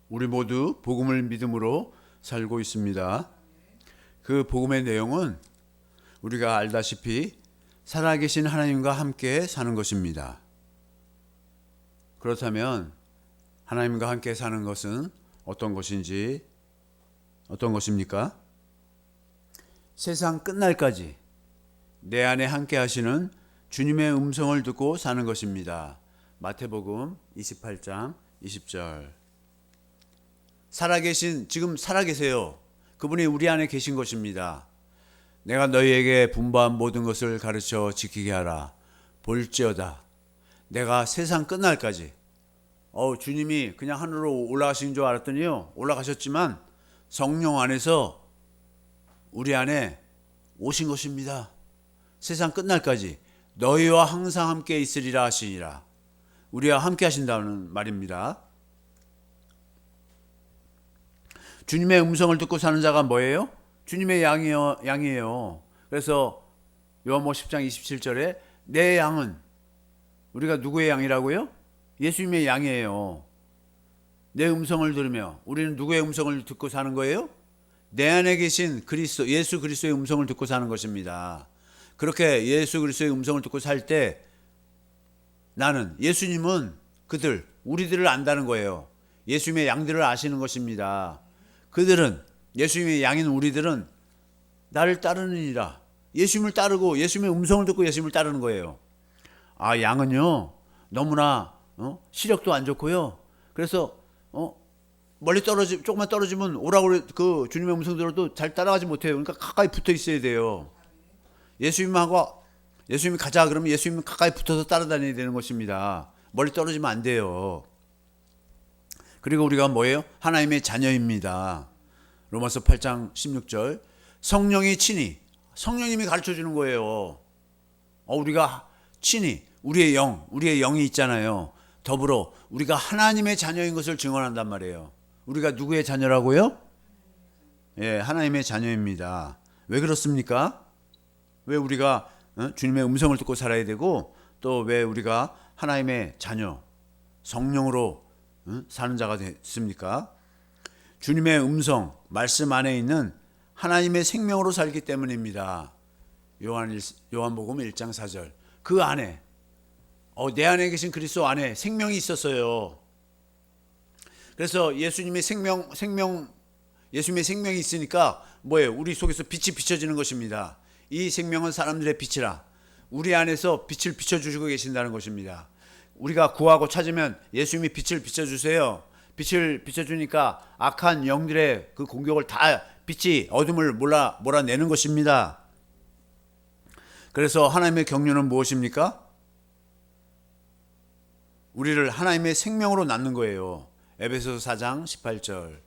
우리 모두 복음을 믿음으로 살고 있습니다. 그 복음의 내용은 우리가 알다시피 살아계신 하나님과 함께 사는 것입니다. 그렇다면 하나님과 함께 사는 것은 어떤 것입니까? 세상 끝날까지 내 안에 함께 하시는 주님의 음성을 듣고 사는 것입니다. 마태복음 28장 20절. 지금 살아계세요. 그분이 우리 안에 계신 것입니다. 내가 너희에게 분부한 모든 것을 가르쳐 지키게 하라. 볼지어다 내가 세상 끝날까지. 주님이 그냥 하늘로 올라가신 줄 알았더니요, 올라가셨지만 성령 안에서 우리 안에 오신 것입니다. 세상 끝날까지 너희와 항상 함께 있으리라 하시니라. 우리와 함께 하신다는 말입니다. 주님의 음성을 듣고 사는 자가 뭐예요? 주님의 양이에요. 그래서 요한복음 10장 27절에 내 양은, 우리가 누구의 양이라고요? 예수님의 양이에요. 내 음성을 들으며, 우리는 누구의 음성을 듣고 사는 거예요? 내 안에 계신 그리스도, 예수 그리스도의 음성을 듣고 사는 것입니다. 그렇게 예수 그리스도의 음성을 듣고 살 때 나는, 예수님은 우리들을 안다는 거예요. 예수님의 양들을 아시는 것입니다. 그들은, 예수님의 양인 우리들은 나를 따르느니라. 예수님을 따르고 예수님의 음성을 듣고 예수님을 따르는 거예요. 양은요 너무나 시력도 안 좋고요. 그래서 조금만 떨어지면 오라고 그 주님의 음성 들어도 잘 따라가지 못해요. 그러니까 가까이 붙어 있어야 돼요. 예수님이 가자 그러면 예수님 가까이 붙어서 따라다녀야 되는 것입니다. 멀리 떨어지면 안 돼요. 그리고 우리가 뭐예요? 하나님의 자녀입니다. 로마서 8장 16절. 성령님이 가르쳐 주는 거예요. 우리가 친히 우리의 영이 있잖아요. 더불어 우리가 하나님의 자녀인 것을 증언한단 말이에요. 우리가 누구의 자녀라고요? 예, 하나님의 자녀입니다. 왜 그렇습니까? 왜 우리가 주님의 음성을 듣고 살아야 되고, 또 왜 우리가 하나님의 자녀, 성령으로 사는 자가 됐습니까? 주님의 음성, 말씀 안에 있는 하나님의 생명으로 살기 때문입니다. 요한복음 1장 4절. 그 안에, 내 안에 계신 그리스도 안에 생명이 있었어요. 그래서 예수님의 생명이 있으니까 뭐예요? 우리 속에서 빛이 비춰지는 것입니다. 이 생명은 사람들의 빛이라. 우리 안에서 빛을 비춰주시고 계신다는 것입니다. 우리가 구하고 찾으면 예수님이 빛을 비춰주세요. 빛을 비춰주니까 악한 영들의 그 공격을 다 빛이 어둠을 몰아내는 것입니다. 그래서 하나님의 경륜은 무엇입니까? 우리를 하나님의 생명으로 낳는 거예요. 에베소서 4장 18절.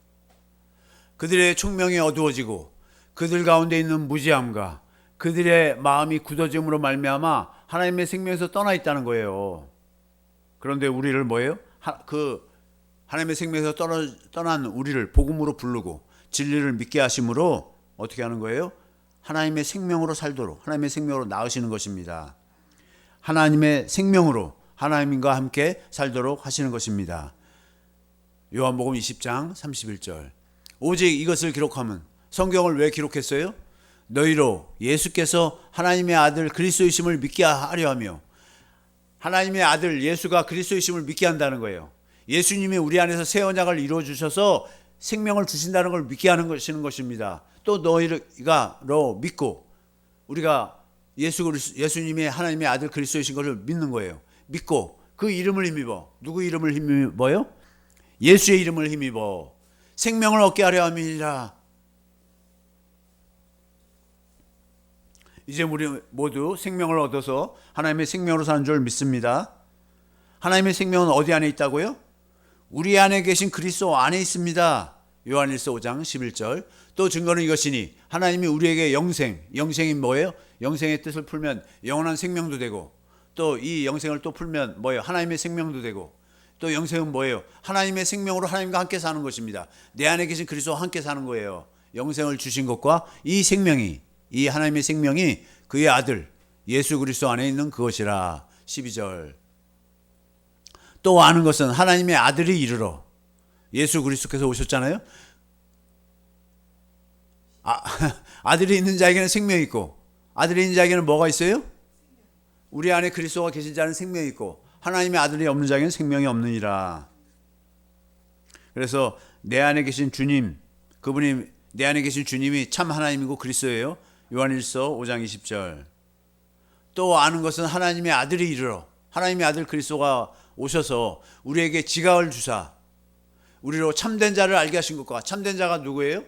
그들의 총명이 어두워지고 그들 가운데 있는 무지함과 그들의 마음이 굳어짐으로 말미암아 하나님의 생명에서 떠나 있다는 거예요. 그런데 우리를 뭐예요? 하나님의 생명에서 떠난 우리를 복음으로 부르고 진리를 믿게 하심으로 어떻게 하는 거예요? 하나님의 생명으로 살도록, 하나님의 생명으로 낳으시는 것입니다. 하나님의 생명으로 하나님과 함께 살도록 하시는 것입니다. 요한복음 20장 31절. 오직 이것을 기록하면, 성경을 왜 기록했어요? 너희로 예수께서 하나님의 아들 그리스도이심을 믿게 하려 하며, 하나님의 아들 예수가 그리스도이심을 믿게 한다는 거예요. 예수님이 우리 안에서 새 언약을 이루어 주셔서 생명을 주신다는 걸 믿게 하는 것입니다. 또 너희가 믿고, 우리가 예수님이 하나님의 아들 그리스도이신 것을 믿는 거예요. 믿고 그 이름을 힘입어. 누구 이름을 힘입어요? 예수의 이름을 힘입어 생명을 얻게 하려 함이니라. 이제 우리 모두 생명을 얻어서 하나님의 생명으로 사는 줄 믿습니다. 하나님의 생명은 어디 안에 있다고요? 우리 안에 계신 그리스도 안에 있습니다. 요한일서 5장 11절. 또 증거는 이것이니 하나님이 우리에게 영생이 뭐예요? 영생의 뜻을 풀면 영원한 생명도 되고, 또 이 영생을 또 풀면 뭐예요? 하나님의 생명도 되고, 또 영생은 뭐예요? 하나님의 생명으로 하나님과 함께 사는 것입니다. 내 안에 계신 그리스도와 함께 사는 거예요. 영생을 주신 것과 이 하나님의 생명이 그의 아들 예수 그리스도 안에 있는 그것이라. 12절. 또 아는 것은 하나님의 아들이 이르러, 예수 그리스도께서 오셨잖아요. 아들이 있는 자에게는 생명이 있고, 아들이 있는 자에게는 뭐가 있어요? 우리 안에 그리스도가 계신 자는 생명이 있고, 하나님의 아들이 없는 자에게는 생명이 없느니라. 그래서 내 안에 계신 주님, 그분이 내 안에 계신 주님이 참 하나님이고 그리스도예요. 요한일서 5장 20절. 또 아는 것은 하나님의 아들이 이르러, 하나님의 아들 그리스도가 오셔서 우리에게 지각을 주사 우리로 참된 자를 알게 하신 것과, 참된 자가 누구예요?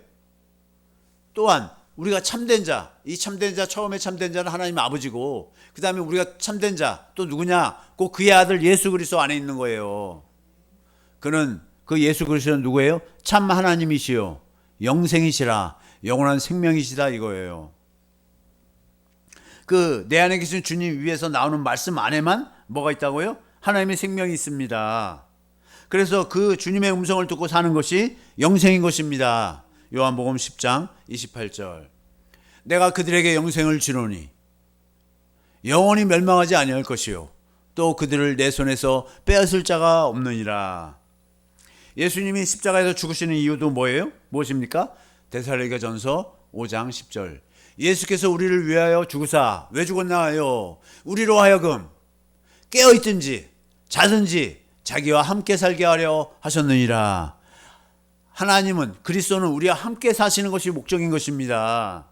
또한 우리가 참된 자, 이 참된 자, 처음에 참된 자는 하나님 아버지고, 그 다음에 우리가 참된 자 또 누구냐? 꼭 그의 아들 예수 그리스도 안에 있는 거예요. 그 예수 그리스도는 누구예요? 참 하나님이시요 영생이시라, 영원한 생명이시다 이거예요. 그 내 안에 계신 주님 위에서 나오는 말씀 안에만 뭐가 있다고요? 하나님의 생명이 있습니다. 그래서 그 주님의 음성을 듣고 사는 것이 영생인 것입니다. 요한복음 10장 28절. 내가 그들에게 영생을 주노니 영원히 멸망하지 아니할 것이요 또 그들을 내 손에서 빼앗을 자가 없느니라. 예수님이 십자가에서 죽으시는 이유도 뭐예요? 무엇입니까? 데살로니가전서 5장 10절. 예수께서 우리를 위하여 죽으사 왜 죽었나요? 우리로 하여금 깨어있든지 자든지 자기와 함께 살게 하려 하셨느니라. 하나님은, 그리스도는 우리와 함께 사시는 것이 목적인 것입니다.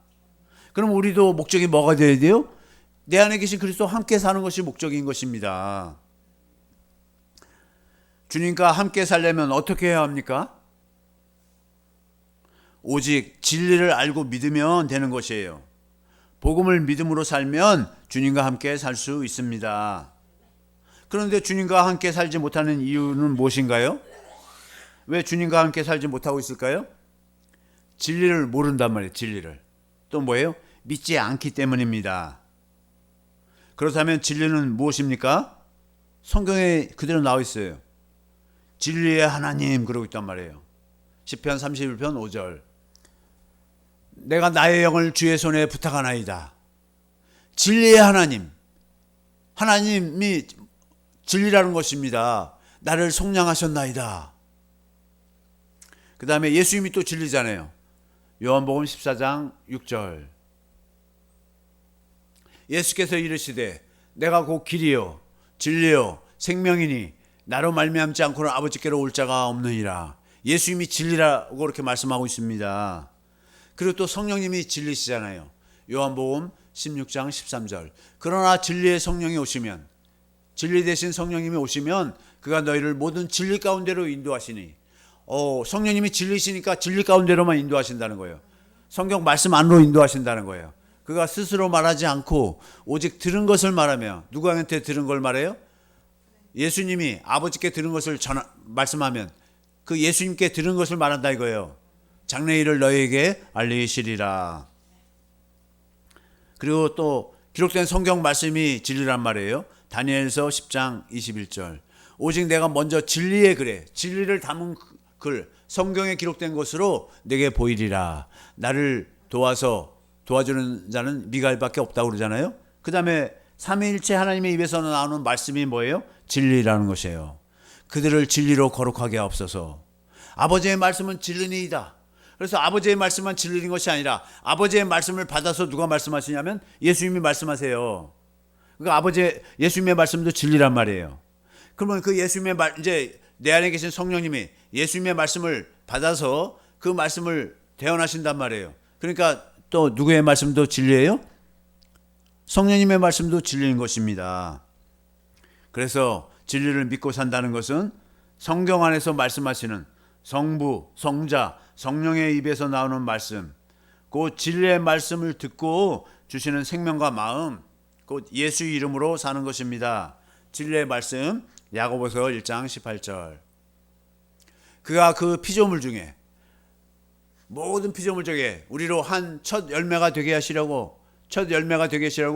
그럼 우리도 목적이 뭐가 되어야 돼요? 내 안에 계신 그리스도와 함께 사는 것이 목적인 것입니다. 주님과 함께 살려면 어떻게 해야 합니까? 오직 진리를 알고 믿으면 되는 것이에요. 복음을 믿음으로 살면 주님과 함께 살 수 있습니다. 그런데 주님과 함께 살지 못하는 이유는 무엇인가요? 왜 주님과 함께 살지 못하고 있을까요? 진리를 모른단 말이에요. 진리를. 또 뭐예요? 믿지 않기 때문입니다. 그렇다면 진리는 무엇입니까? 성경에 그대로 나와 있어요. 진리의 하나님 그러고 있단 말이에요. 시편 31편 5절. 내가 나의 영을 주의 손에 부탁하나이다. 진리의 하나님. 하나님이 진리라는 것입니다. 나를 속량하셨나이다. 그 다음에 예수님이 또 진리잖아요. 요한복음 14장 6절. 예수께서 이르시되 내가 곧 길이요 진리요 생명이니 나로 말미암지 않고는 아버지께로 올 자가 없느니라. 예수님이 진리라고 그렇게 말씀하고 있습니다. 그리고 또 성령님이 진리시잖아요. 요한복음 16장 13절. 그러나 진리의 성령이 오시면, 진리 대신 성령님이 오시면 그가 너희를 모든 진리 가운데로 인도하시니. 성령님이 진리시니까 진리 가운데로만 인도하신다는 거예요. 성경 말씀 안으로 인도하신다는 거예요. 그가 스스로 말하지 않고 오직 들은 것을 말하며. 누구한테 들은 걸 말해요? 예수님이 아버지께 들은 것을 말씀하면 그 예수님께 들은 것을 말한다 이거예요. 장래일을 너희에게 알리시리라. 그리고 또 기록된 성경 말씀이 진리란 말이에요. 다니엘서 10장 21절. 오직 내가 먼저 진리의 글에, 진리를 담은 글, 성경에 기록된 것으로 내게 보이리라. 나를 도와주는 자는 미가엘밖에 없다고 그러잖아요. 그 다음에 삼위일체 하나님의 입에서 나오는 말씀이 뭐예요? 진리라는 것이에요. 그들을 진리로 거룩하게 하옵소서. 아버지의 말씀은 진리니이다. 그래서 아버지의 말씀만 진리인 것이 아니라 아버지의 말씀을 받아서 누가 말씀하시냐면 예수님이 말씀하세요. 그러니까 예수님의 말씀도 진리란 말이에요. 그러면 그 예수님의 이제 내 안에 계신 성령님이 예수님의 말씀을 받아서 그 말씀을 대언하신단 말이에요. 그러니까 또 누구의 말씀도 진리예요? 성령님의 말씀도 진리인 것입니다. 그래서 진리를 믿고 산다는 것은 성경 안에서 말씀하시는 성부, 성자, 성령의 입에서 나오는 말씀, 그 진리의 말씀을 듣고 주시는 생명과 마음, 곧 예수 이름으로 사는 것입니다. 진리의 말씀, 야고보서 1장 18절. 그가 그 피조물 중에, 모든 피조물 중에 우리로 한 첫 열매가 되게 하시려고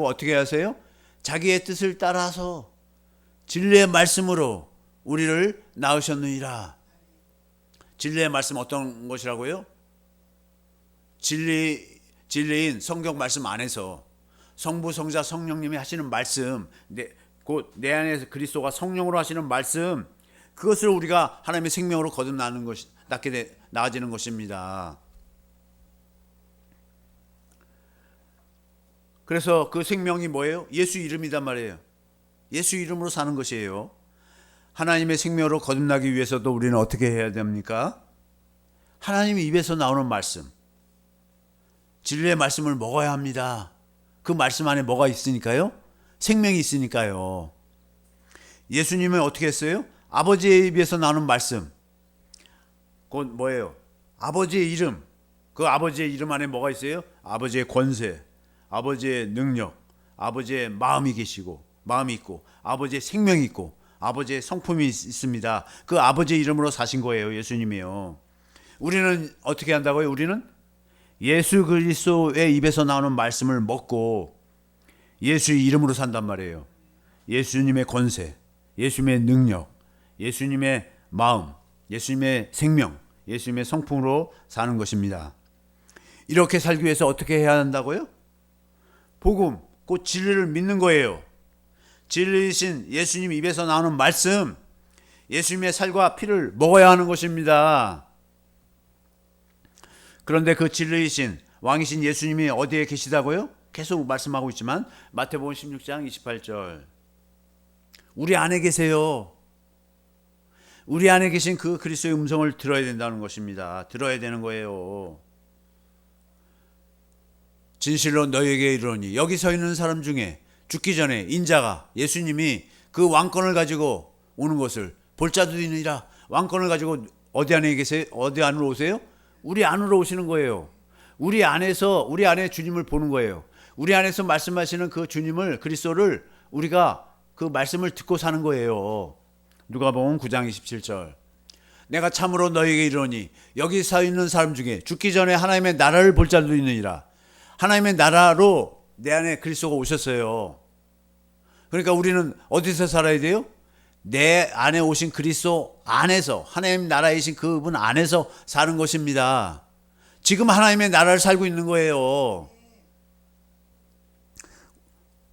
어떻게 하세요? 자기의 뜻을 따라서 진리의 말씀으로 우리를 낳으셨느니라. 진리의 말씀 어떤 것이라고요? 진리인 성경 말씀 안에서 성부, 성자, 성령님이 하시는 말씀, 곧 내 안에서 그리스도가 성령으로 하시는 말씀, 그것을 우리가 하나님의 생명으로 거듭나는 것이 나아지는 것입니다. 그래서 그 생명이 뭐예요? 예수 이름이단 말이에요. 예수 이름으로 사는 것이에요. 하나님의 생명으로 거듭나기 위해서도 우리는 어떻게 해야 됩니까? 하나님의 입에서 나오는 말씀, 진리의 말씀을 먹어야 합니다. 그 말씀 안에 뭐가 있으니까요? 생명이 있으니까요. 예수님은 어떻게 했어요? 아버지의 입에서 나오는 말씀, 그건 뭐예요? 아버지의 이름. 그 아버지의 이름 안에 뭐가 있어요? 아버지의 권세, 아버지의 능력, 아버지의 마음이 있고, 아버지의 생명이 있고, 아버지의 성품이 있습니다. 그 아버지의 이름으로 사신 거예요, 예수님이요. 우리는 어떻게 한다고요? 우리는 예수 그리스도의 입에서 나오는 말씀을 먹고 예수의 이름으로 산단 말이에요. 예수님의 권세, 예수님의 능력, 예수님의 마음, 예수님의 생명, 예수님의 성품으로 사는 것입니다. 이렇게 살기 위해서 어떻게 해야 한다고요? 복음, 곧 진리를 믿는 거예요. 진리이신 예수님 입에서 나오는 말씀, 예수님의 살과 피를 먹어야 하는 것입니다. 그런데 그 진리이신 왕이신 예수님이 어디에 계시다고요? 계속 말씀하고 있지만 마태복음 16장 28절, 우리 안에 계세요. 우리 안에 계신 그 그리스도의 음성을 들어야 된다는 것입니다. 들어야 되는 거예요. 진실로 너희에게 이르노니 여기 서 있는 사람 중에 죽기 전에 인자가, 예수님이 그 왕권을 가지고 오는 것을 볼 자도 있느니라. 왕권을 가지고 어디 안에 계세요? 어디 안으로 오세요? 우리 안으로 오시는 거예요. 우리 안에 주님을 보는 거예요. 우리 안에서 말씀하시는 그 주님을, 그리스도를 우리가 그 말씀을 듣고 사는 거예요. 누가복음 9장 27절, 내가 참으로 너희에게 이르노니 여기 서 있는 사람 중에 죽기 전에 하나님의 나라를 볼 자도 있느니라. 하나님의 나라로 내 안에 그리스도가 오셨어요. 그러니까 우리는 어디서 살아야 돼요? 내 안에 오신 그리스도 안에서, 하나님 나라이신 그분 안에서 사는 것입니다. 지금 하나님의 나라를 살고 있는 거예요.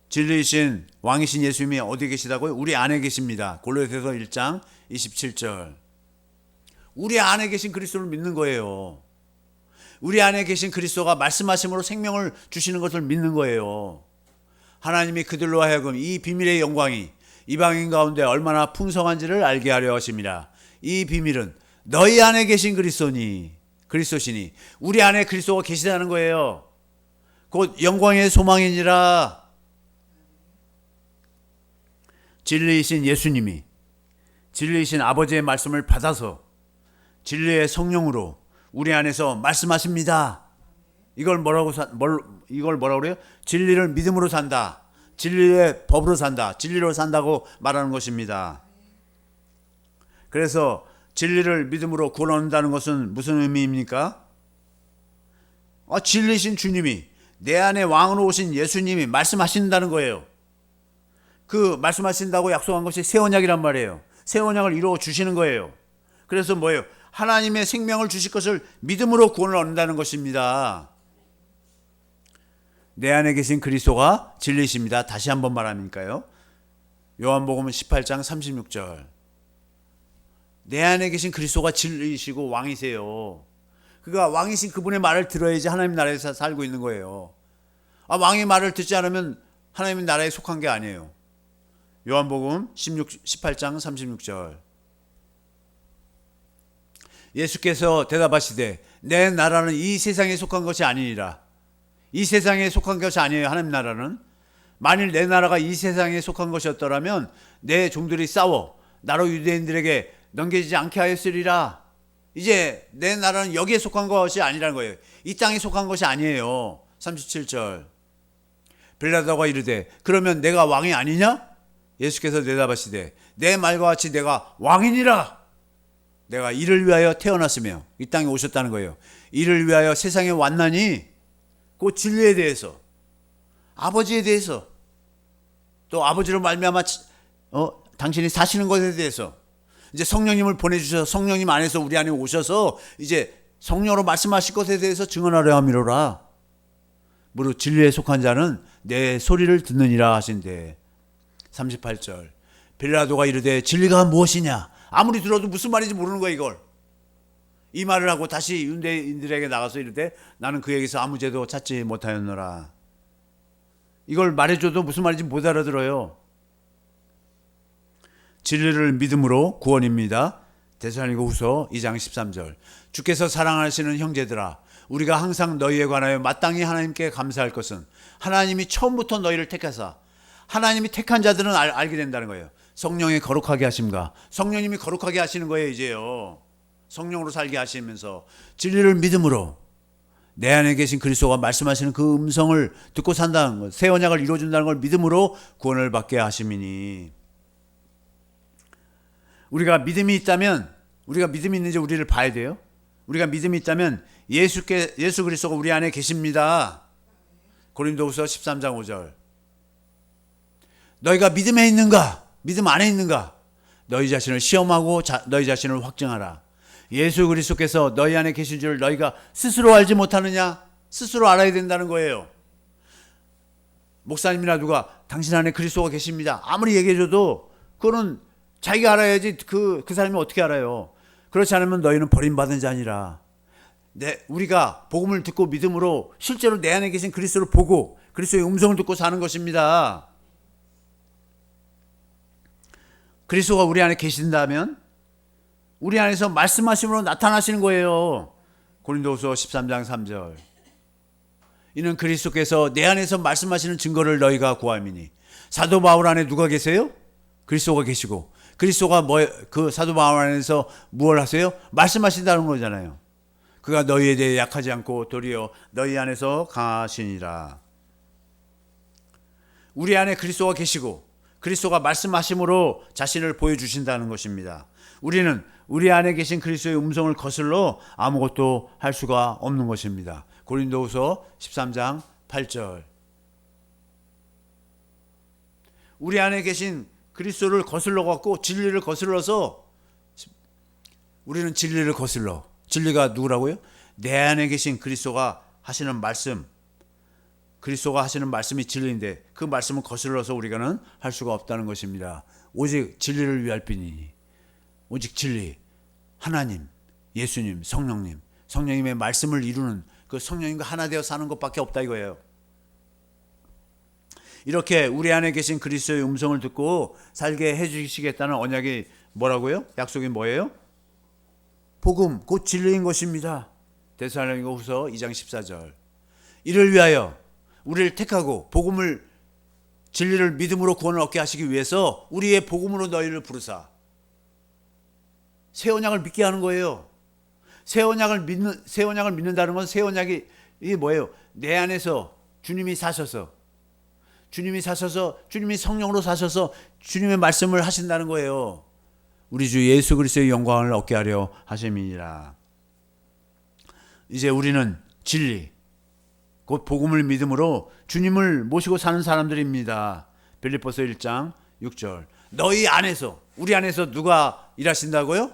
진리이신 왕이신 예수님이 어디 계시다고요? 우리 안에 계십니다. 골로새서 1장 27절. 우리 안에 계신 그리스도를 믿는 거예요. 우리 안에 계신 그리스도가 말씀하심으로 생명을 주시는 것을 믿는 거예요. 하나님이 그들로 하여금 이 비밀의 영광이 이방인 가운데 얼마나 풍성한지를 알게 하려 하심이라. 이 비밀은 너희 안에 계신 그리스도시니 우리 안에 그리스도가 계시다는 거예요. 곧 영광의 소망이니라. 진리이신 예수님이, 진리이신 아버지의 말씀을 받아서 진리의 성령으로 우리 안에서 말씀하십니다. 이걸 뭐라고 그래요? 진리를 믿음으로 산다. 진리의 법으로 산다. 진리로 산다고 말하는 것입니다. 그래서 진리를 믿음으로 구원 얻는다는 것은 무슨 의미입니까? 진리이신 주님이, 내 안에 왕으로 오신 예수님이 말씀하신다는 거예요. 그 말씀하신다고 약속한 것이 새 언약이란 말이에요. 새 언약을 이루어 주시는 거예요. 그래서 뭐예요? 하나님의 생명을 주실 것을 믿음으로 구원을 얻는다는 것입니다. 내 안에 계신 그리스도가 진리이십니다. 다시 한번 말하니까요. 요한복음 18장 36절. 내 안에 계신 그리스도가 진리이시고 왕이세요. 그가 왕이신 그분의 말을 들어야지 하나님 나라에서 살고 있는 거예요. 왕의 말을 듣지 않으면 하나님의 나라에 속한 게 아니에요. 요한복음 18장 36절. 예수께서 대답하시되 내 나라는 이 세상에 속한 것이 아니니라. 이 세상에 속한 것이 아니에요. 하나님 나라는. 만일 내 나라가 이 세상에 속한 것이었더라면 내 종들이 싸워 나로 유대인들에게 넘겨지지 않게 하였으리라. 이제 내 나라는 여기에 속한 것이 아니라는 거예요. 이 땅에 속한 것이 아니에요. 37절. 빌라도가 이르되 그러면 내가 왕이 아니냐? 예수께서 대답하시되 내 말과 같이 내가 왕이니라. 내가 이를 위하여 태어났으며 이 땅에 오셨다는 거예요. 이를 위하여 세상에 왔나니 그 진리에 대해서, 아버지에 대해서, 또 아버지로 말미암아 당신이 사시는 것에 대해서, 이제 성령님을 보내주셔서 성령님 안에서 우리 안에 오셔서 이제 성령으로 말씀하실 것에 대해서 증언하려 함이로라. 무릇 진리에 속한 자는 내 소리를 듣느니라 하신대. 38절. 빌라도가 이르되 진리가 무엇이냐? 아무리 들어도 무슨 말인지 모르는 거야 이걸. 이 말을 하고 다시 유대인들에게 나가서 이르되 나는 그에게서 아무 죄도 찾지 못하였노라. 이걸 말해줘도 무슨 말인지 못 알아들어요. 진리를 믿음으로 구원입니다. 데살로니가후서 2장 13절. 주께서 사랑하시는 형제들아, 우리가 항상 너희에 관하여 마땅히 하나님께 감사할 것은 하나님이 처음부터 너희를 택하사, 하나님이 택한 자들은 알게 된다는 거예요. 성령의 거룩하게 하심과, 성령님이 거룩하게 하시는 거예요 이제요. 성령으로 살게 하시면서 진리를 믿음으로 내 안에 계신 그리스도가 말씀하시는 그 음성을 듣고 산다는 것, 새 언약을 이루어준다는 걸 믿음으로 구원을 받게 하심이니. 우리가 믿음이 있다면, 우리가 믿음이 있는지 우리를 봐야 돼요. 우리가 믿음이 있다면 예수 그리스도가 우리 안에 계십니다. 고린도후서 13장 5절. 너희가 믿음에 있는가? 믿음 안에 있는가? 너희 자신을 시험하고 너희 자신을 확증하라. 예수 그리스도께서 너희 안에 계신 줄 너희가 스스로 알지 못하느냐? 스스로 알아야 된다는 거예요. 목사님이나 누가 당신 안에 그리스도가 계십니다. 아무리 얘기해줘도 그거는 자기가 알아야지 그 사람이 어떻게 알아요. 그렇지 않으면 너희는 버림받은 자니라. 우리가 복음을 듣고 믿음으로 실제로 내 안에 계신 그리스도를 보고 그리스도의 음성을 듣고 사는 것입니다. 그리스도가 우리 안에 계신다면 우리 안에서 말씀하심으로 나타나시는 거예요. 고린도후서 13장 3절. 이는 그리스도께서 내 안에서 말씀하시는 증거를 너희가 구함이니. 사도 바울 안에 누가 계세요? 그리스도가 계시고, 그리스도가 그 사도 바울 안에서 무엇을 하세요? 말씀하신다는 거잖아요. 그가 너희에 대해 약하지 않고 도리어 너희 안에서 강하시니라. 우리 안에 그리스도가 계시고 그리스도가 말씀하심으로 자신을 보여주신다는 것입니다. 우리는 우리 안에 계신 그리스도의 음성을 거슬러 아무것도 할 수가 없는 것입니다. 고린도후서 13장 8절. 우리 안에 계신 그리스도를 거슬러 갖고 진리를 거슬러서 우리는 진리를 거슬러. 진리가 누구라고요? 내 안에 계신 그리스도가 하시는 말씀, 그리스도가 하시는 말씀이 진리인데 그 말씀을 거슬러서 우리가는 할 수가 없다는 것입니다. 오직 진리를 위할 뿐이니. 오직 진리, 하나님, 예수님, 성령님의 말씀을 이루는 그 성령님과 하나 되어 사는 것밖에 없다 이거예요. 이렇게 우리 안에 계신 그리스도의 음성을 듣고 살게 해주시겠다는 언약이 뭐라고요? 약속이 뭐예요? 복음, 곧 진리인 것입니다. 데살로니가후서 2장 14절. 이를 위하여 우리를 택하고 복음을, 진리를 믿음으로 구원을 얻게 하시기 위해서 우리의 복음으로 너희를 부르사. 새 언약을 믿게 하는 거예요. 새 언약을 믿는다는 건 새 언약이 이게 뭐예요? 내 안에서 주님이 사셔서 주님이 성령으로 사셔서 주님의 말씀을 하신다는 거예요. 우리 주 예수 그리스도의 영광을 얻게 하려 하심이니라. 이제 우리는 진리, 곧 복음을 믿음으로 주님을 모시고 사는 사람들입니다. 빌립보서 1장 6절. 너희 안에서, 우리 안에서 누가 일하신다고요?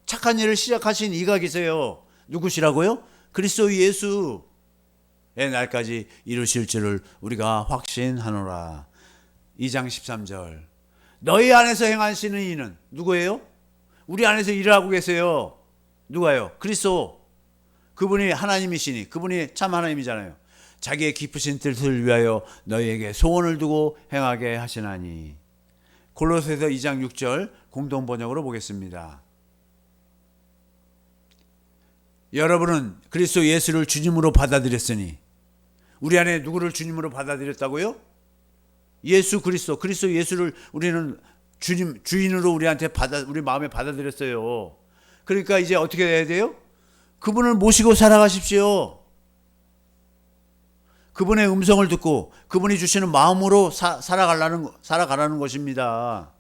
착한 일을 시작하신 이가 계세요. 누구시라고요? 그리스도 예수의 날까지 이루실 줄을 우리가 확신하노라. 2장 13절. 너희 안에서 행하시는 이는 누구예요? 우리 안에서 일을 하고 계세요. 누가요? 그리스도. 그분이 하나님이시니, 그분이 참 하나님이잖아요. 자기의 깊으신 뜻을 위하여 너희에게 소원을 두고 행하게 하시나니. 골로새서 2장 6절 공동 번역으로 보겠습니다. 여러분은 그리스도 예수를 주님으로 받아들였으니, 우리 안에 누구를 주님으로 받아들였다고요? 예수 그리스도 예수를 우리는 주인으로 우리 마음에 받아들였어요. 그러니까 이제 어떻게 해야 돼요? 그분을 모시고 살아가십시오. 그분의 음성을 듣고 그분이 주시는 마음으로 살아가라는 것입니다.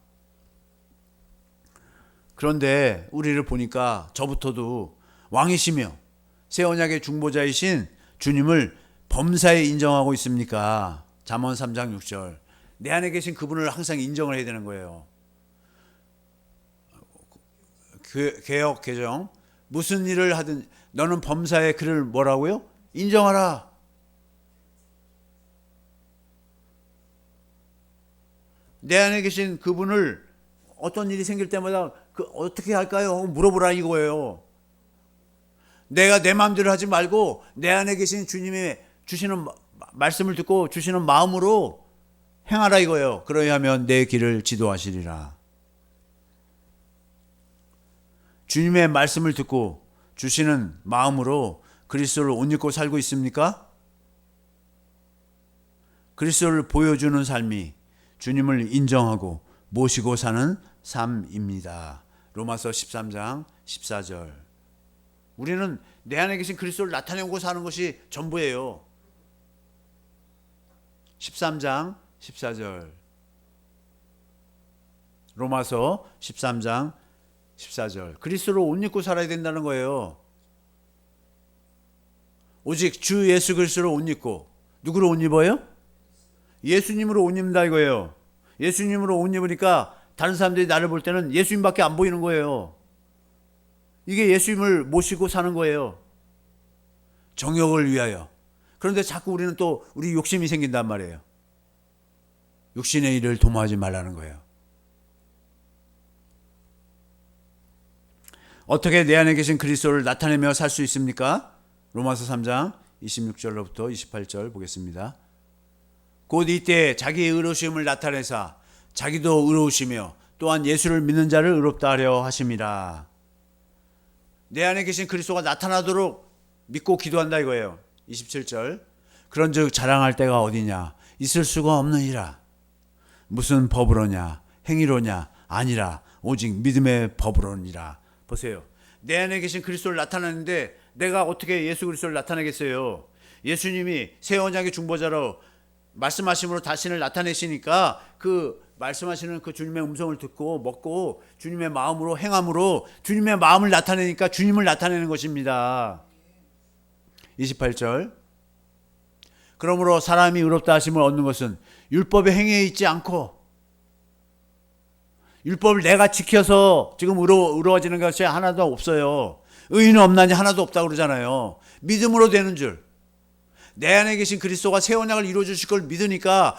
그런데 우리를 보니까 저부터도 왕이시며 새 언약의 중보자이신 주님을 범사에 인정하고 있습니까? 잠언 3장 6절. 내 안에 계신 그분을 항상 인정을 해야 되는 거예요. 개역 개정. 무슨 일을 하든 너는 범사에 그를 뭐라고요? 인정하라. 내 안에 계신 그분을 어떤 일이 생길 때마다 어떻게 할까요? 물어보라 이거예요. 내가 내 마음대로 하지 말고 내 안에 계신 주님이 주시는 말씀을 듣고 주시는 마음으로 행하라 이거예요. 그러야 하면 내 길을 지도하시리라. 주님의 말씀을 듣고 주시는 마음으로 그리스도를 옷 입고 살고 있습니까? 그리스도를 보여주는 삶이 주님을 인정하고 모시고 사는 삶입니다. 로마서 13장 14절. 우리는 내 안에 계신 그리스도를 나타내고 사는 것이 전부예요. 13장 14절. 로마서 13장 14절. 그리스도로 옷 입고 살아야 된다는 거예요. 오직 주 예수 그리스도로 옷 입고. 누구로 옷 입어요? 예수님으로 옷 입는다 이거예요. 예수님으로 옷 입으니까 다른 사람들이 나를 볼 때는 예수님밖에 안 보이는 거예요. 이게 예수님을 모시고 사는 거예요. 정욕을 위하여. 그런데 자꾸 우리는 또 우리 욕심이 생긴단 말이에요. 육신의 일을 도모하지 말라는 거예요. 어떻게 내 안에 계신 그리스도를 나타내며 살 수 있습니까? 로마서 3장 26절로부터 28절 보겠습니다. 곧 이때 자기의 의로우심을 나타내사 자기도 의로우시며 또한 예수를 믿는 자를 의롭다 하려 하심이라. 내 안에 계신 그리스도가 나타나도록 믿고 기도한다 이거예요. 27절. 그런즉 자랑할 때가 어디냐? 있을 수가 없느니라. 무슨 법으로냐? 행위로냐? 아니라 오직 믿음의 법으로니라. 보세요. 내 안에 계신 그리스도를 나타내는데 내가 어떻게 예수 그리스도를 나타내겠어요? 예수님이 새 언약의 중보자로 말씀하심으로 자신을 나타내시니까 그 말씀하시는 그 주님의 음성을 듣고 먹고 주님의 마음으로 행함으로 주님의 마음을 나타내니까 주님을 나타내는 것입니다. 28절. 그러므로 사람이 의롭다 하심을 얻는 것은 율법의 행위에 있지 않고 율법을 내가 지켜서 지금 의로워지는 것이 하나도 없어요. 의인은 없나니 하나도 없다고 그러잖아요. 믿음으로 되는 줄. 내 안에 계신 그리스도가 새 언약을 이루어 주실 걸 믿으니까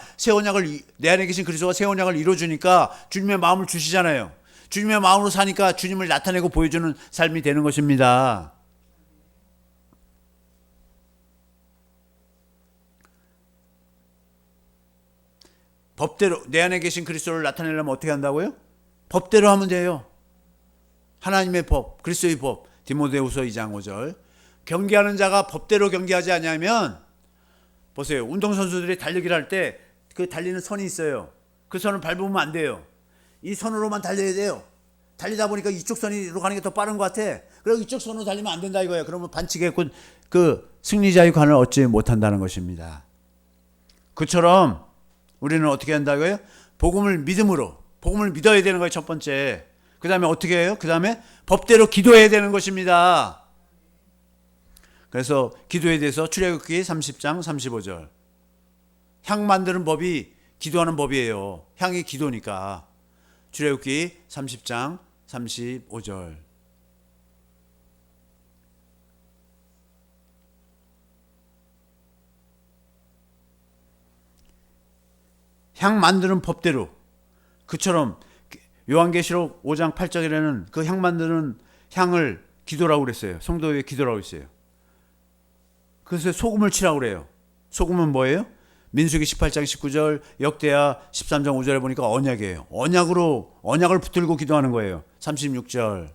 내 안에 계신 그리스도가 새 언약을 이루어 주니까 주님의 마음을 주시잖아요. 주님의 마음으로 사니까 주님을 나타내고 보여주는 삶이 되는 것입니다. 법대로 내 안에 계신 그리스도를 나타내려면 어떻게 한다고요? 법대로 하면 돼요. 하나님의 법, 그리스도의 법. 디모데후서 2장 5절. 경기하는 자가 법대로 경기하지 않으면 보세요. 운동선수들이 달리기를 할 때 그 달리는 선이 있어요. 그 선을 밟으면 안 돼요. 이 선으로만 달려야 돼요. 달리다 보니까 이쪽 선으로 가는 게 더 빠른 것 같아. 그리고 이쪽 선으로 달리면 안 된다 이거예요. 그러면 반칙했고 그 승리자의 관을 얻지 못한다는 것입니다. 그처럼 우리는 어떻게 한다고요? 복음을 믿어야 되는 거예요. 첫 번째. 그 다음에 어떻게 해요? 그 다음에 법대로 기도해야 되는 것입니다. 그래서 기도에 대해서 출애굽기 30장 35절. 향 만드는 법이 기도하는 법이에요. 향이 기도니까. 출애굽기 30장 35절. 향 만드는 법대로. 그처럼 요한계시록 5장 8절에는 그 향 만드는 향을 기도라고 그랬어요. 성도의 기도라고 했어요. 그래서 소금을 치라고 그래요. 소금은 뭐예요? 민수기 18장 19절, 역대하 13장 5절에 보니까 언약이에요. 언약을 붙들고 기도하는 거예요. 36절.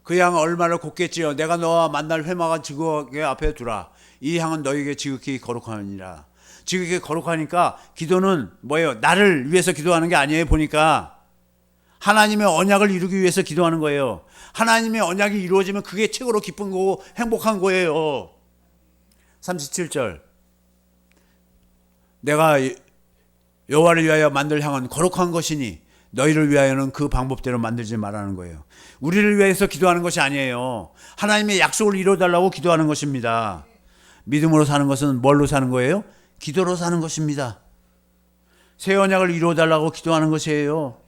그 향은 얼마나 곱겠지요. 내가 너와 만날 회막한 지극하게 앞에 두라. 이 향은 너에게 지극히 거룩하니라. 지극히 거룩하니까 기도는 뭐예요? 나를 위해서 기도하는 게 아니에요. 보니까 하나님의 언약을 이루기 위해서 기도하는 거예요. 하나님의 언약이 이루어지면 그게 최고로 기쁜 거고 행복한 거예요. 37절. 내가 여호와를 위하여 만들 향은 거룩한 것이니 너희를 위하여는 그 방법대로 만들지 말라는 거예요. 우리를 위해서 기도하는 것이 아니에요. 하나님의 약속을 이루어달라고 기도하는 것입니다. 믿음으로 사는 것은 뭘로 사는 거예요? 기도로 사는 것입니다. 새 언약을 이루어달라고 기도하는 것이에요.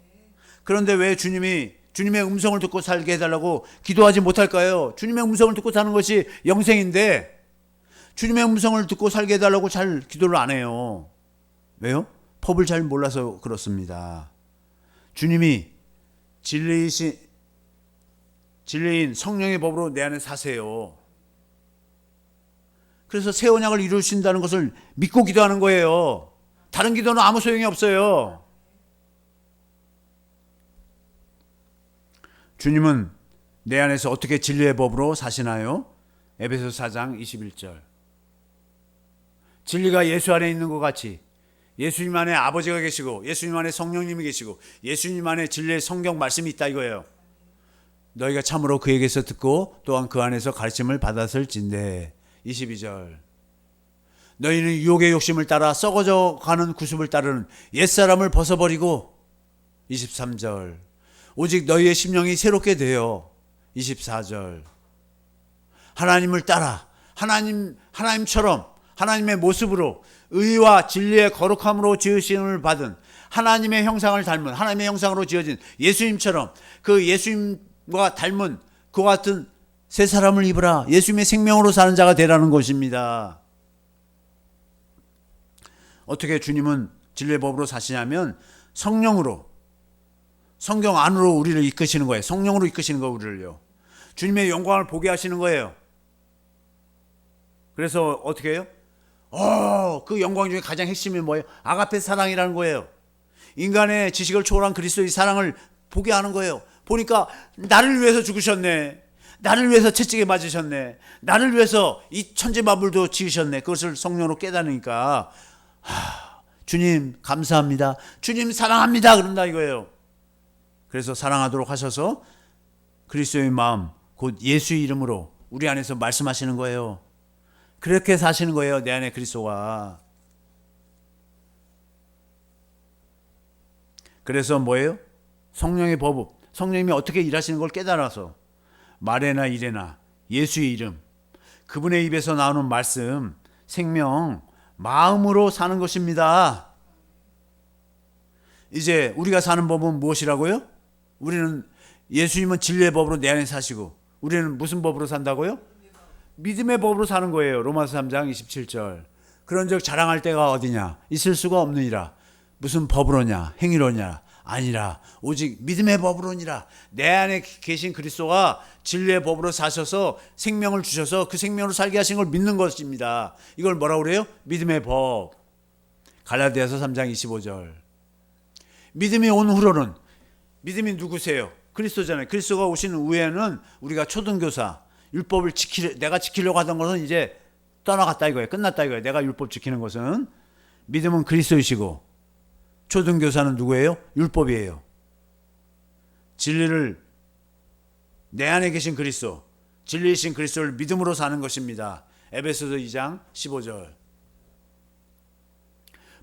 그런데 왜 주님의 음성을 듣고 살게 해달라고 기도하지 못할까요? 주님의 음성을 듣고 사는 것이 영생인데 주님의 음성을 듣고 살게 해달라고 잘 기도를 안 해요. 왜요? 법을 잘 몰라서 그렇습니다. 주님이 진리인 성령의 법으로 내 안에 사세요. 그래서 새 언약을 이루신다는 것을 믿고 기도하는 거예요. 다른 기도는 아무 소용이 없어요. 주님은 내 안에서 어떻게 진리의 법으로 사시나요? 에베소서 4장 21절. 진리가 예수 안에 있는 것 같이 예수님 안에 아버지가 계시고 예수님 안에 성령님이 계시고 예수님 안에 진리의 성경 말씀이 있다 이거예요. 너희가 참으로 그에게서 듣고 또한 그 안에서 가르침을 받았을진대. 22절. 너희는 유혹의 욕심을 따라 썩어져 가는 구습을 따르는 옛사람을 벗어버리고. 23절. 오직 너희의 심령이 새롭게 되어. 24절. 하나님을 따라 하나님처럼 하나님의 모습으로 의와 진리의 거룩함으로 지으심을 받은 하나님의 형상을 닮은 하나님의 형상으로 지어진 예수님처럼 그 예수님과 닮은 그와 같은 새 사람을 입으라. 예수님의 생명으로 사는 자가 되라는 것입니다. 어떻게 주님은 진리의 법으로 사시냐면 성령으로, 성경 안으로 우리를 이끄시는 거예요. 성령으로 이끄시는 거 우리를요. 주님의 영광을 보게 하시는 거예요. 그래서 어떻게 해요? 그 영광 중에 가장 핵심이 뭐예요? 아가페 사랑이라는 거예요. 인간의 지식을 초월한 그리스도의 사랑을 보게 하는 거예요. 보니까 나를 위해서 죽으셨네. 나를 위해서 채찍에 맞으셨네. 나를 위해서 이 천지만물도 지으셨네. 그것을 성령으로 깨달으니까 주님 감사합니다. 주님 사랑합니다. 그런다 이거예요. 그래서 사랑하도록 하셔서 그리스도의 마음 곧 예수의 이름으로 우리 안에서 말씀하시는 거예요. 그렇게 사시는 거예요. 내 안에 그리스도가. 그래서 뭐예요? 성령의 법, 성령님이 어떻게 일하시는 걸 깨달아서 말에나 일에나 예수의 이름, 그분의 입에서 나오는 말씀, 생명, 마음으로 사는 것입니다. 이제 우리가 사는 법은 무엇이라고요? 우리는 예수님은 진리의 법으로 내 안에 사시고 우리는 무슨 법으로 산다고요? 믿음의 법으로 사는 거예요. 로마서 3장 27절. 그런즉 자랑할 때가 어디냐? 있을 수가 없느니라. 무슨 법으로냐? 행위로냐? 아니라 오직 믿음의 법으로니라. 내 안에 계신 그리스도가 진리의 법으로 사셔서 생명을 주셔서 그 생명으로 살게 하신 걸 믿는 것입니다. 이걸 뭐라고 그래요? 믿음의 법. 갈라디아서 3장 25절. 믿음이 온 후로는, 믿음이 누구세요? 그리스도잖아요. 그리스도가 오신 후에는 우리가 초등교사, 율법을 내가 지키려고 하던 것은 이제 떠나갔다 이거예요. 끝났다 이거예요. 내가 율법 지키는 것은. 믿음은 그리스도이시고 초등교사는 누구예요? 율법이에요. 진리를 내 안에 계신 그리스도, 진리이신 그리스도를 믿음으로 사는 것입니다. 에베소서 2장 15절.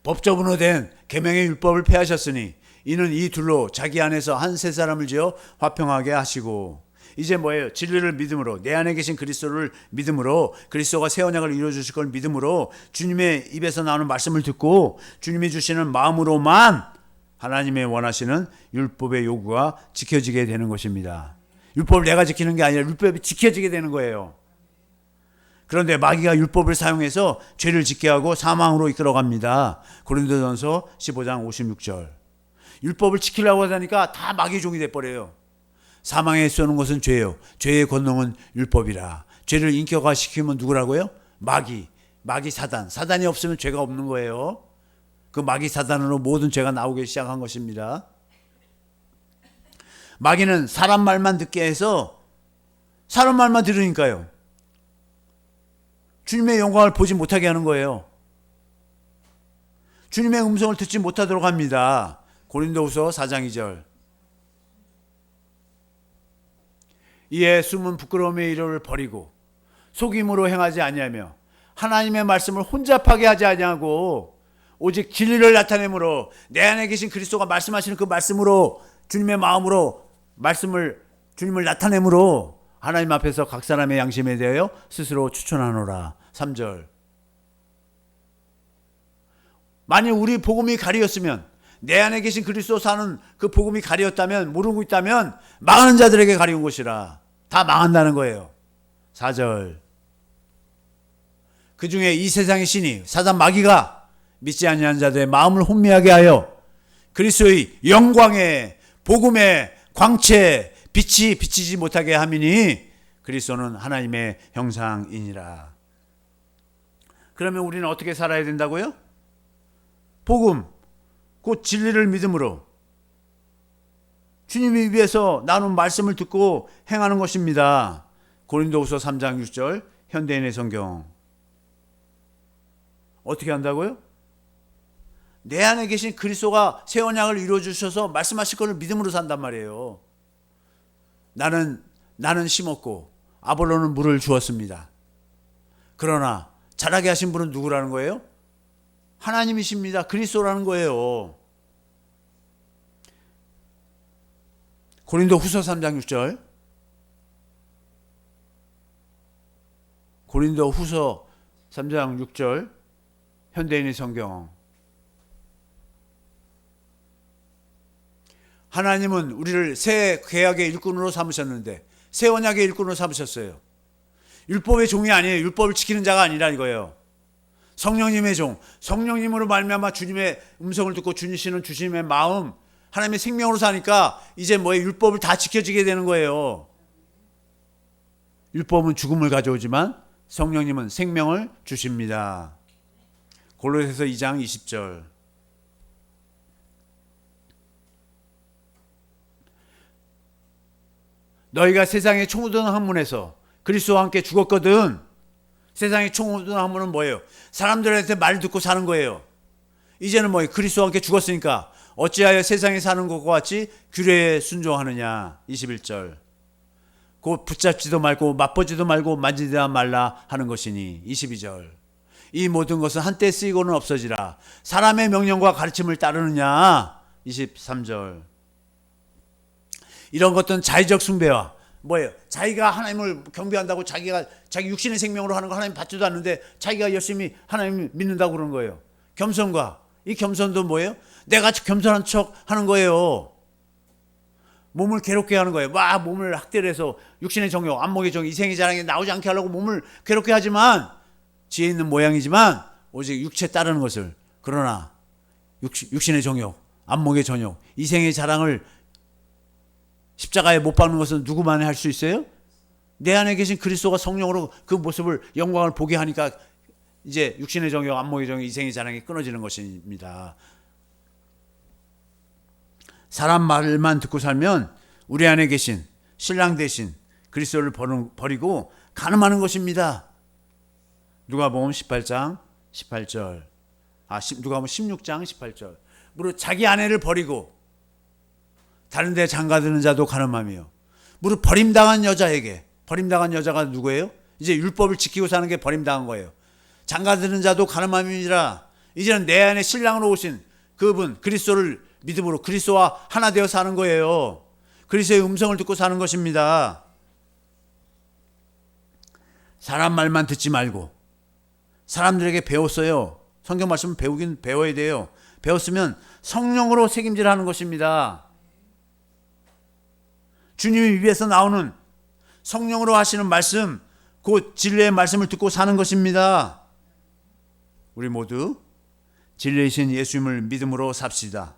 법조문으로 된 계명의 율법을 폐하셨으니 이는 이 둘로 자기 안에서 한 세 사람을 지어 화평하게 하시고. 이제 뭐예요? 진리를 믿음으로, 내 안에 계신 그리스도를 믿음으로, 그리스도가 새 언약을 이루어주실 걸 믿음으로, 주님의 입에서 나오는 말씀을 듣고 주님이 주시는 마음으로만 하나님의 원하시는 율법의 요구가 지켜지게 되는 것입니다. 율법을 내가 지키는 게 아니라 율법이 지켜지게 되는 거예요. 그런데 마귀가 율법을 사용해서 죄를 짓게 하고 사망으로 이끌어갑니다. 고린도전서 15장 56절. 율법을 지키려고 하니까 다 마귀 종이 돼버려요. 사망에 쏘는 것은 죄요. 죄의 권능은 율법이라. 죄를 인격화시키면 누구라고요? 마귀 사단. 사단이 없으면 죄가 없는 거예요. 그 마귀 사단으로 모든 죄가 나오기 시작한 것입니다. 마귀는 사람 말만 듣게 해서 사람 말만 들으니까요. 주님의 영광을 보지 못하게 하는 거예요. 주님의 음성을 듣지 못하도록 합니다. 고린도후서 4장 2절. 이에 숨은 부끄러움의 이름을 버리고 속임으로 행하지 아니하며 하나님의 말씀을 혼잡하게 하지 아니하고 오직 진리를 나타내므로 내 안에 계신 그리스도가 말씀하시는 그 말씀으로 주님의 마음으로 주님을 나타내므로 하나님 앞에서 각 사람의 양심에 대하여 스스로 추천하노라. 3절. 만일 우리 복음이 가리었으면, 내 안에 계신 그리스도 사는 그 복음이 가리었다면, 모르고 있다면 망하는 자들에게 가리운 것이라. 다 망한다는 거예요. 4절. 그 중에 이 세상의 신이 사단 마귀가 믿지 아니하는 자들의 마음을 혼미하게 하여 그리스도의 영광의 복음의 광채 빛이 비치지 못하게 함이니 그리스도는 하나님의 형상이니라. 그러면 우리는 어떻게 살아야 된다고요? 복음, 곧 진리를 믿음으로 주님이 위해서 나눈 말씀을 듣고 행하는 것입니다. 고린도후서 3장 6절 현대인의 성경. 어떻게 한다고요? 내 안에 계신 그리스도가 새 언약을 이루어 주셔서 말씀하실 것을 믿음으로 산단 말이에요. 나는 심었고 아볼로는 물을 주었습니다. 그러나 자라게 하신 분은 누구라는 거예요? 하나님이십니다. 그리스도라는 거예요. 고린도후서 3장 6절. 고린도후서 3장 6절 현대인의 성경. 하나님은 우리를 새 계약의 일꾼으로 삼으셨는데 새 언약의 일꾼으로 삼으셨어요. 율법의 종이 아니에요. 율법을 지키는 자가 아니라 이거예요. 성령님의 종, 성령님으로 말미암아 주님의 음성을 듣고 주시는 주님의 마음, 하나님의 생명으로 사니까 이제 율법을 다 지켜지게 되는 거예요. 율법은 죽음을 가져오지만 성령님은 생명을 주십니다. 골로새서 2장 20절. 너희가 세상의 총우던 학문에서 그리스도와 함께 죽었거든. 세상의 총우던 학문은 뭐예요? 사람들한테 말 듣고 사는 거예요. 이제는 그리스도와 함께 죽었으니까 어찌하여 세상에 사는 것과 같이 규례에 순종하느냐. 21절. 곧 붙잡지도 말고 맛보지도 말고 만지지도 말라 하는 것이니. 22절. 이 모든 것은 한때 쓰이고는 없어지라. 사람의 명령과 가르침을 따르느냐. 23절. 이런 것들은 자의적 숭배와 자기가 하나님을 경배한다고 자기 육신의 생명으로 하는 거 하나님 받지도 않는데 자기가 열심히 하나님 믿는다고 그러는 거예요. 겸손과 이 겸손도 뭐예요? 내가 겸손한 척 하는 거예요. 몸을 괴롭게 하는 거예요. 몸을 학대해서 육신의 정욕, 안목의 정욕, 이생의 자랑에 나오지 않게 하려고 몸을 괴롭게 하지만 지혜 있는 모양이지만 오직 육체 따르는 것을, 그러나 육신의 정욕, 안목의 정욕, 이생의 자랑을 십자가에 못 박는 것은 누구만이 할 수 있어요? 내 안에 계신 그리스도가 성령으로 그 모습을, 영광을 보게 하니까 이제 육신의 정욕, 안목의 정욕, 이생의 자랑이 끊어지는 것입니다. 사람 말만 듣고 살면 우리 안에 계신 신랑 대신 그리스도를 버리고 간음하는 것입니다. 누가복음 18장 18절. 누가복음 16장 18절. 무릇 자기 아내를 버리고 다른 데 장가드는 자도 간음하며, 무릇 버림당한 여자에게, 버림당한 여자가 누구예요? 이제 율법을 지키고 사는 게 버림당한 거예요. 장가드는 자도 간음함이니라. 이제는 내 안에 신랑으로 오신 그분 그리스도를 믿음으로 그리스도와 하나 되어 사는 거예요. 그리스도의 음성을 듣고 사는 것입니다. 사람 말만 듣지 말고 사람들에게 배웠어요. 성경 말씀은 배워야 돼요. 배웠으면 성령으로 책임질하는 것입니다. 주님이 위에서 나오는 성령으로 하시는 말씀, 곧 진리의 말씀을 듣고 사는 것입니다. 우리 모두 진리이신 예수님을 믿음으로 삽시다.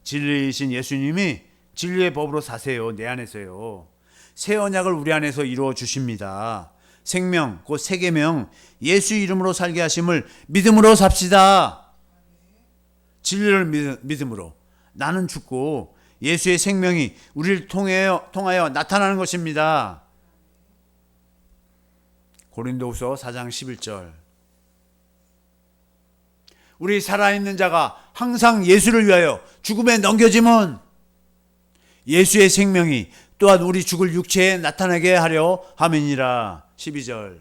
진리이신 예수님이 진리의 법으로 사세요. 내 안에서요. 새 언약을 우리 안에서 이루어 주십니다. 생명, 곧 새 계명, 예수 이름으로 살게 하심을 믿음으로 삽시다. 진리를 믿음으로. 나는 죽고 예수의 생명이 우리를 통하여 나타나는 것입니다. 고린도후서 4장 11절. 우리 살아있는 자가 항상 예수를 위하여 죽음에 넘겨짐은 예수의 생명이 또한 우리 죽을 육체에 나타나게 하려 함이니라. 12절.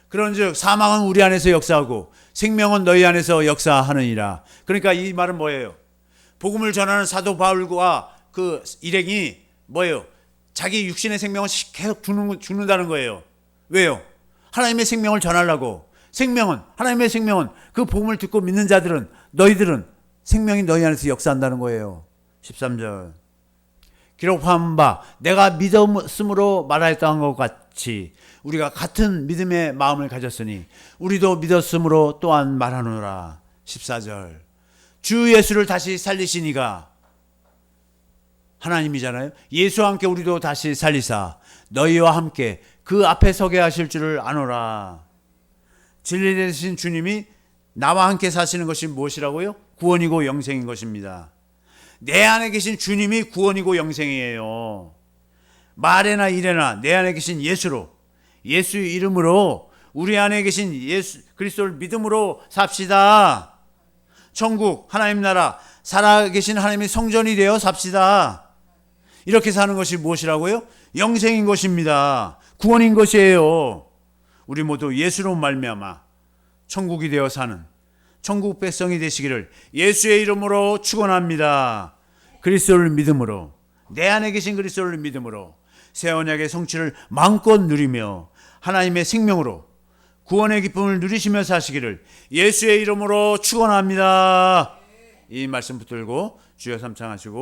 그런즉 사망은 우리 안에서 역사하고 생명은 너희 안에서 역사하느니라. 그러니까 이 말은 뭐예요? 복음을 전하는 사도 바울과 그 일행이 뭐예요? 자기 육신의 생명을 계속 죽는다는 거예요. 왜요? 하나님의 생명을 전하려고. 하나님의 생명은 그 복음을 듣고 믿는 자들은, 너희들은 생명이 너희 안에서 역사한다는 거예요. 13절. 기록한 바 내가 믿었으므로 말하였던 것 같이 우리가 같은 믿음의 마음을 가졌으니 우리도 믿었으므로 또한 말하노라. 14절. 주 예수를 다시 살리시니가 하나님이잖아요. 예수와 함께 우리도 다시 살리사 너희와 함께 그 앞에 서게 하실 줄을 아노라. 진리 되신 주님이 나와 함께 사시는 것이 무엇이라고요? 구원이고 영생인 것입니다. 내 안에 계신 주님이 구원이고 영생이에요. 말에나 일에나 내 안에 계신 예수로, 예수의 이름으로, 우리 안에 계신 예수 그리스도를 믿음으로 삽시다. 천국 하나님 나라 살아계신 하나님의 성전이 되어 삽시다. 이렇게 사는 것이 무엇이라고요? 영생인 것입니다. 구원인 것이에요. 우리 모두 예수로 말미암아 천국이 되어 사는 천국 백성이 되시기를 예수의 이름으로 축원합니다. 그리스도를 믿음으로, 내 안에 계신 그리스도를 믿음으로 새 언약의 성취를 마음껏 누리며 하나님의 생명으로 구원의 기쁨을 누리시며 사시기를 예수의 이름으로 축원합니다. 이 말씀 붙들고 주여 삼창하시고